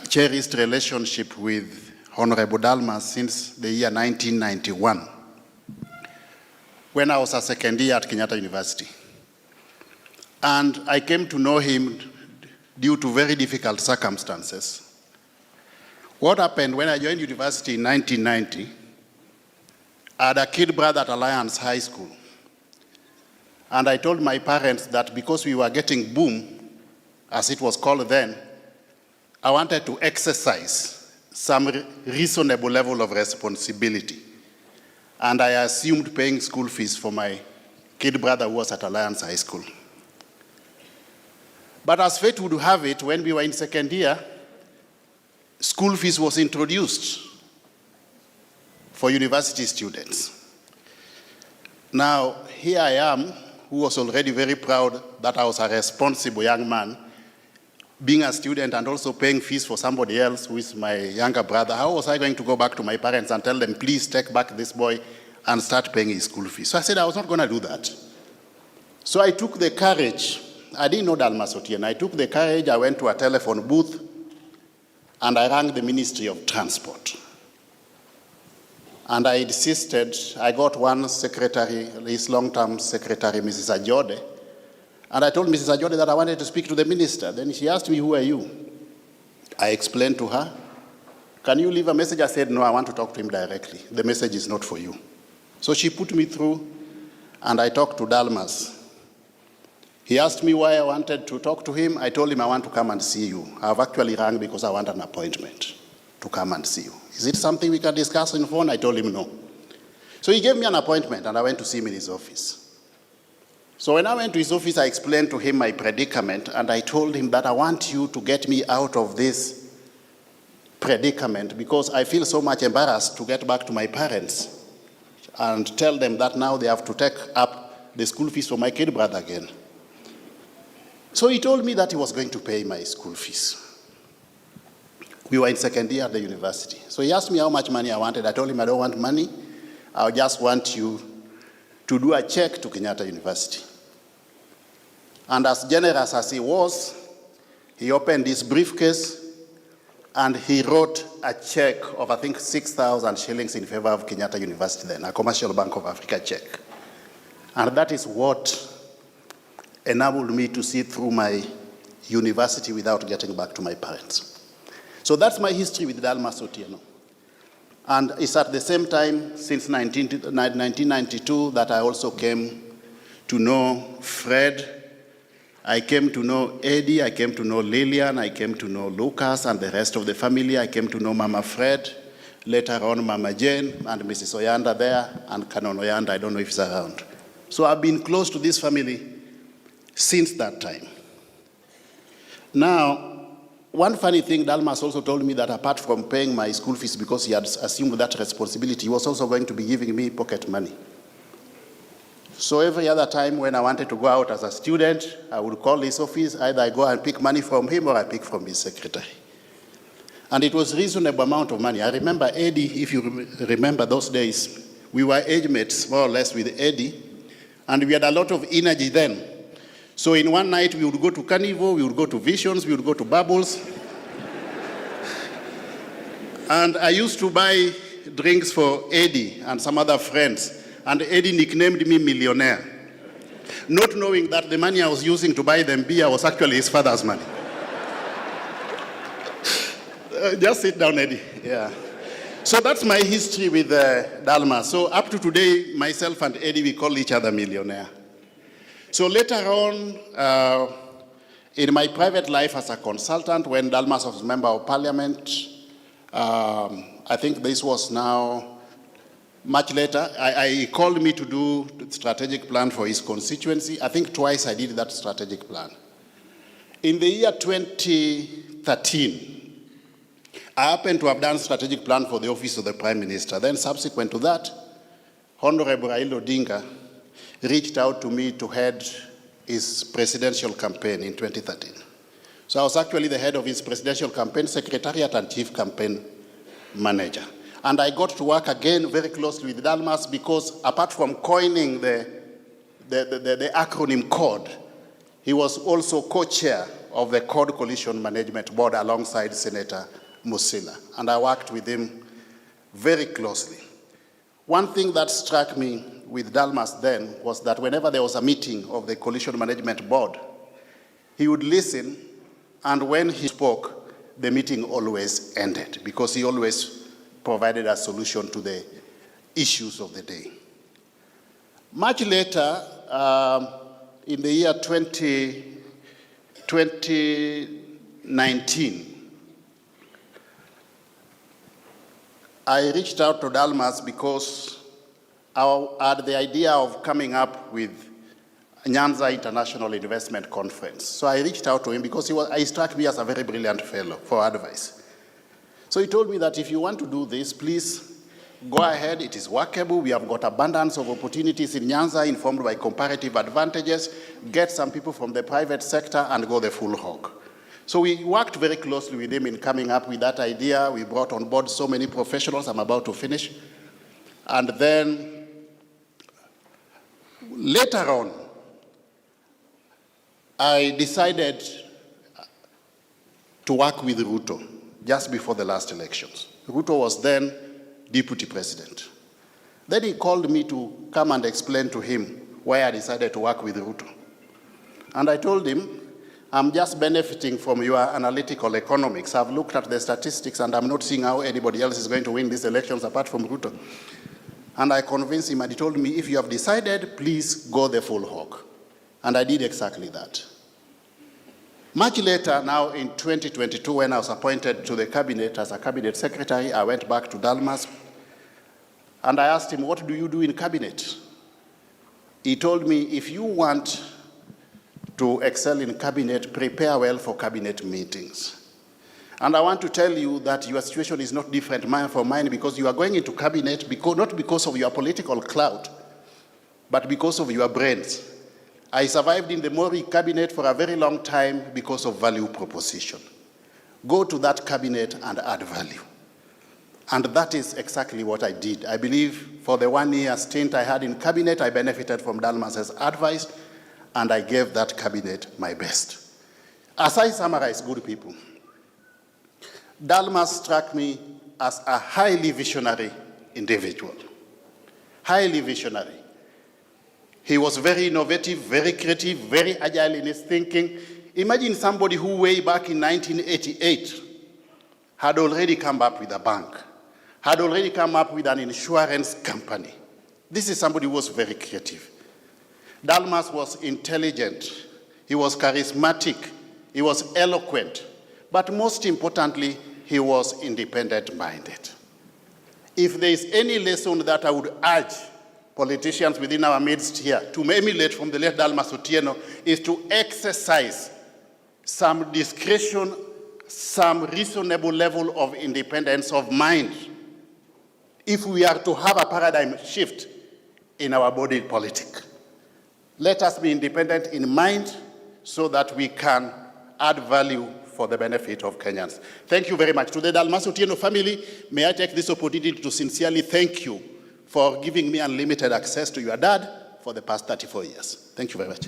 cherished relationship with Honorable Dalmas since the year 1991, when I was a second year at Kenyatta University. And I came to know him due to very difficult circumstances. What happened when I joined university in 1990, I had a kid brother at Alliance High School. And I told my parents that because we were getting boom, as it was called then, I wanted to exercise some reasonable level of responsibility. And I assumed paying school fees for my kid brother who was at Alliance High School. But as fate would have it, when we were in second year, school fees was introduced for university students. Now, here I am, who was already very proud that I was a responsible young man, being a student and also paying fees for somebody else who is my younger brother. How was I going to go back to my parents and tell them, please take back this boy and start paying his school fees? So I said I was not going to do that. So I took the courage. I didn't know Dalmas Otieno. I took the courage, I went to a telephone booth, and I rang the Ministry of Transport. And I insisted, I got one secretary, his long-term secretary, Mrs. Ajode, and I told Mrs. Ajode that I wanted to speak to the minister. Then she asked me, who are you? I explained to her, can you leave a message? I said, no, I want to talk to him directly. The message is not for you. So she put me through, and I talked to Dalmas. He asked me why I wanted to talk to him. I told him I want to come and see you. I've actually rang because I want an appointment to come and see you. Is it something we can discuss on the phone? I told him no. So he gave me an appointment, and I went to see him in his office. So when I went to his office, I explained to him my predicament, and I told him that I want you to get me out of this predicament because I feel so much embarrassed to get back to my parents and tell them that now they have to take up the school fees for my kid brother again. So he told me that he was going to pay my school fees. We were in second year at the university. So he asked me how much money I wanted. I told him I don't want money. I just want you to do a check to Kenyatta University. And as generous as he was, he opened his briefcase and he wrote a check of, I think, 6,000 shillings in favor of Kenyatta University then, a Commercial Bank of Africa check. And that is what enabled me to see through my university without getting back to my parents. So that's my history with Dalmas Otieno. And it's at the same time, since 1992, that I also came to know Fred. I came to know Eddie, I came to know Lillian, I came to know Lucas and the rest of the family. I came to know Mama Fred, later on Mama Jane and Mrs. Oyanda there, and Canon Oyanda, I don't know if he's around. So I've been close to this family since that time. Now, one funny thing, Dalmas also told me that apart from paying my school fees because he had assumed that responsibility, he was also going to be giving me pocket money. So every other time when I wanted to go out as a student, I would call his office, either I go and pick money from him or I pick from his secretary. And it was a reasonable amount of money. I remember Eddie, if you remember those days, we were age mates more or less with Eddie, and we had a lot of energy then. So in one night, we would go to Carnival, we would go to Visions, we would go to Bubbles. And I used to buy drinks for Eddie and some other friends. And Eddie nicknamed me Millionaire, not knowing that the money I was using to buy them beer was actually his father's money. Just sit down, Eddie. Yeah. So that's my history with Dalmas. So up to today, myself and Eddie, we call each other Millionaire. So later on, in my private life as a consultant, when Dalmas was a member of parliament, I think this was now much later, he called me to do the strategic plan for his constituency. I think twice I did that strategic plan. In the year 2013, I happened to have done strategic plan for the office of the Prime Minister. Then subsequent to that, Honorable Eliud Owalo reached out to me to head his presidential campaign in 2013. So I was actually the head of his presidential campaign secretariat and chief campaign manager. And I got to work again very closely with Dalmas because apart from coining the acronym CORD, he was also co-chair of the Code Coalition Management Board alongside Senator Musila, and I worked with him very closely. One thing that struck me with Dalmas then was that whenever there was a meeting of the Coalition Management Board, he would listen, and when he spoke, the meeting always ended because he always provided a solution to the issues of the day. Much later, in the year 2019, I reached out to Dalmas because I had the idea of coming up with Nyanza International Investment Conference. So I reached out to him because he struck me as a very brilliant fellow for advice. So he told me that if you want to do this, please go ahead, it is workable. We have got abundance of opportunities in Nyanza informed by comparative advantages. Get some people from the private sector and go the full hog. So we worked very closely with him in coming up with that idea. We brought on board so many professionals. I'm about to finish. And then later on, I decided to work with Ruto just before the last elections. Ruto was then deputy president. Then he called me to come and explain to him why I decided to work with Ruto. And I told him, I'm just benefiting from your analytical economics. I've looked at the statistics and I'm not seeing how anybody else is going to win these elections apart from Ruto. And I convinced him and he told me, if you have decided, please go the full hog. And I did exactly that. Much later, now in 2022, when I was appointed to the cabinet as a cabinet secretary, I went back to Dalmas and I asked him, what do you do in cabinet? He told me, if you want to excel in cabinet, prepare well for cabinet meetings. And I want to tell you that your situation is not different from mine because you are going into cabinet not because of your political clout, but because of your brains. I survived in the Mori cabinet for a very long time because of value proposition. Go to that cabinet and add value. And that is exactly what I did. I believe for the 1 year stint I had in cabinet, I benefited from Dalmas's advice, and I gave that cabinet my best. As I summarize, good people, Dalmas struck me as a highly visionary individual. Highly visionary. He was very innovative, very creative, very agile in his thinking. Imagine somebody who way back in 1988 had already come up with a bank, had already come up with an insurance company. This is somebody who was very creative. Dalmas was intelligent, he was charismatic, he was eloquent, but most importantly, he was independent-minded. If there is any lesson that I would urge politicians within our midst here to emulate from the late Dalmas Otieno is to exercise some discretion, some reasonable level of independence of mind if we are to have a paradigm shift in our body politic. Let us be independent in mind so that we can add value for the benefit of Kenyans. Thank you very much. To the Dalmas Otieno family, may I take this opportunity to sincerely thank you for giving me unlimited access to your dad for the past 34 years. Thank you very much.